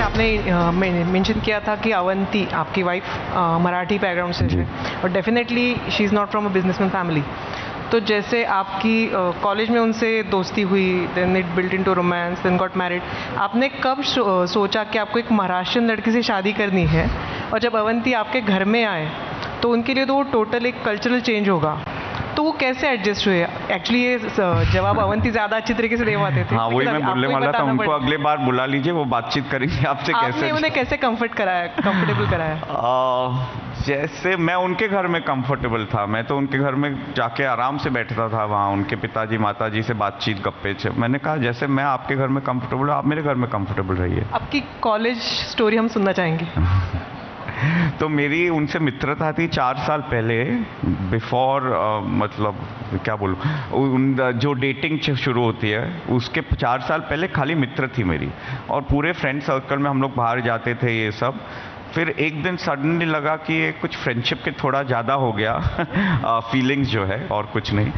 जैसे आपने मेंशन किया था कि अवंती आपकी वाइफ मराठी बैकग्राउंड से है और definitely she is not from a businessman family. तो जैसे आपकी कॉलेज में उनसे दोस्ती हुई, then it built into romance, then got married, आपने कब सोचा कि आपको एक महाराष्ट्रियन लड़की से शादी करनी है? और जब अवंती आपके घर में आए तो उनके लिए तो वो टोटल एक कल्चरल चेंज होगा, तो वो कैसे एडजस्ट हुए? एक्चुअली ये जवाब अवंती ज़्यादा अच्छी तरीके से दे पाते थे। हाँ, वही मैं बोलने वाला था, उनको अगले बार बुला लीजिए, वो बातचीत करेंगे आपसे। कैसे उन्हें कैसे कंफर्टेबल कराया? जैसे मैं उनके घर में कंफर्टेबल था, मैं तो उनके घर में जाके आराम से बैठता था, वहाँ उनके पिताजी माताजी से बातचीत गप्पे से। मैंने कहा जैसे मैं आपके घर में कंफर्टेबल हूँ, आप मेरे घर में कंफर्टेबल रहिए। आपकी कॉलेज स्टोरी हम सुनना चाहेंगे। तो मेरी उनसे मित्रता थी 4 साल पहले, बिफोर मतलब क्या बोलूँ, जो डेटिंग शुरू होती है उसके 4 साल पहले खाली मित्र थी मेरी, और पूरे फ्रेंड सर्कल में हम लोग बाहर जाते थे ये सब। फिर एक दिन सडनली लगा कि ये कुछ फ्रेंडशिप के थोड़ा ज़्यादा हो गया फीलिंग्स जो है, और कुछ नहीं।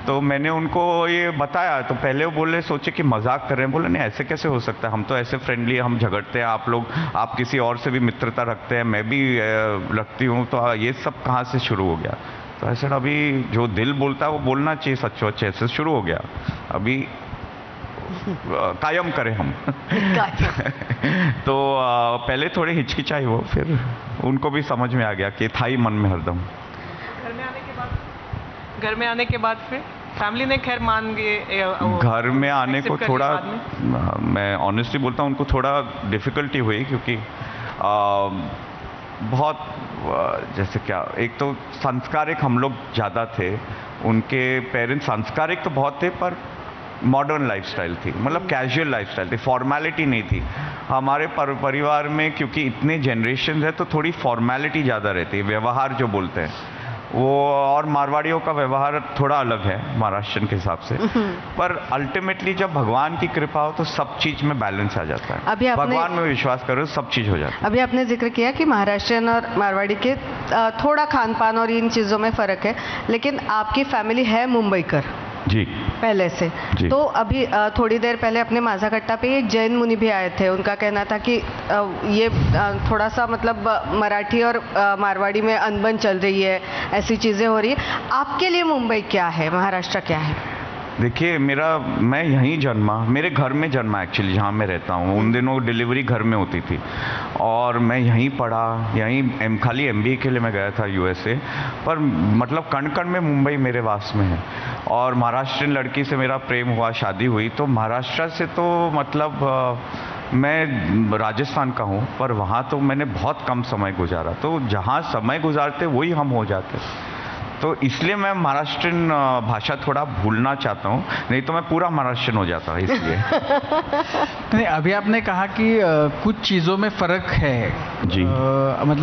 तो मैंने उनको ये बताया, तो पहले वो बोले, सोचे कि मजाक कर रहे हैं। बोले नहीं, ऐसे कैसे हो सकता है, हम तो ऐसे फ्रेंडली, हम झगड़ते हैं, आप लोग, आप किसी और से भी मित्रता रखते हैं, मैं भी रखती हूँ, तो ये सब कहाँ से शुरू हो गया? तो ऐसे अभी जो दिल बोलता है वो बोलना चाहिए, सच्चो अच्छे से शुरू हो गया, अभी कायम करें हम। तो पहले थोड़ी हिचकिचाई वो, फिर उनको भी समझ में आ गया कि था ही मन में हरदम। घर में आने के बाद फिर फैमिली ने खैर मान गए? घर में आने को थोड़ा, मैं ऑनेस्टली बोलता हूँ, उनको थोड़ा डिफ़िकल्टी हुई, क्योंकि बहुत जैसे क्या, एक तो संस्कारिक हम लोग ज़्यादा थे, उनके पेरेंट्स संस्कारिक तो बहुत थे पर मॉडर्न लाइफस्टाइल थी, मतलब कैजुअल लाइफस्टाइल थी, फॉर्मेलिटी नहीं थी। हमारे परिवार में क्योंकि इतने जनरेशन है तो थोड़ी फॉर्मेलिटी ज़्यादा रहती है, व्यवहार जो बोलते हैं वो, और मारवाड़ियों का व्यवहार थोड़ा अलग है महाराष्ट्र के हिसाब से। पर अल्टीमेटली जब भगवान की कृपा हो तो सब चीज में बैलेंस आ जाता है। अभी भगवान में विश्वास करो, सब चीज हो जाता है। अभी आपने जिक्र किया कि महाराष्ट्रियन और मारवाड़ी के थोड़ा खान पान और इन चीज़ों में फ़र्क है, लेकिन आपकी फैमिली है मुंबईकर जी पहले से जी। तो अभी थोड़ी देर पहले अपने माझाकट्टा पे एक जैन मुनि भी आए थे, उनका कहना था कि ये थोड़ा सा मतलब मराठी और मारवाड़ी में अनबन चल रही है, ऐसी चीज़ें हो रही है। आपके लिए मुंबई क्या है, महाराष्ट्र क्या है? देखिए, मैं यहीं जन्मा, मेरे घर में जन्मा एक्चुअली, जहाँ मैं रहता हूँ। उन दिनों डिलीवरी घर में होती थी और मैं यहीं पढ़ा, यहीं खाली MBA के लिए मैं गया था USA, पर मतलब कण कण में मुंबई मेरे वास में है। और महाराष्ट्रियन लड़की से मेरा प्रेम हुआ, शादी हुई, तो महाराष्ट्र से तो मतलब मैं राजस्थान का हूँ, पर वहाँ तो मैंने बहुत कम समय गुजारा, तो जहाँ समय गुजारते वही हम हो जाते, तो इसलिए मैं महाराष्ट्रियन भाषा थोड़ा भूलना चाहता हूँ, नहीं तो मैं पूरा महाराष्ट्रियन हो जाता, इसलिए। नहीं, अभी आपने कहा कि कुछ चीज़ों में फ़र्क है जी, मतलब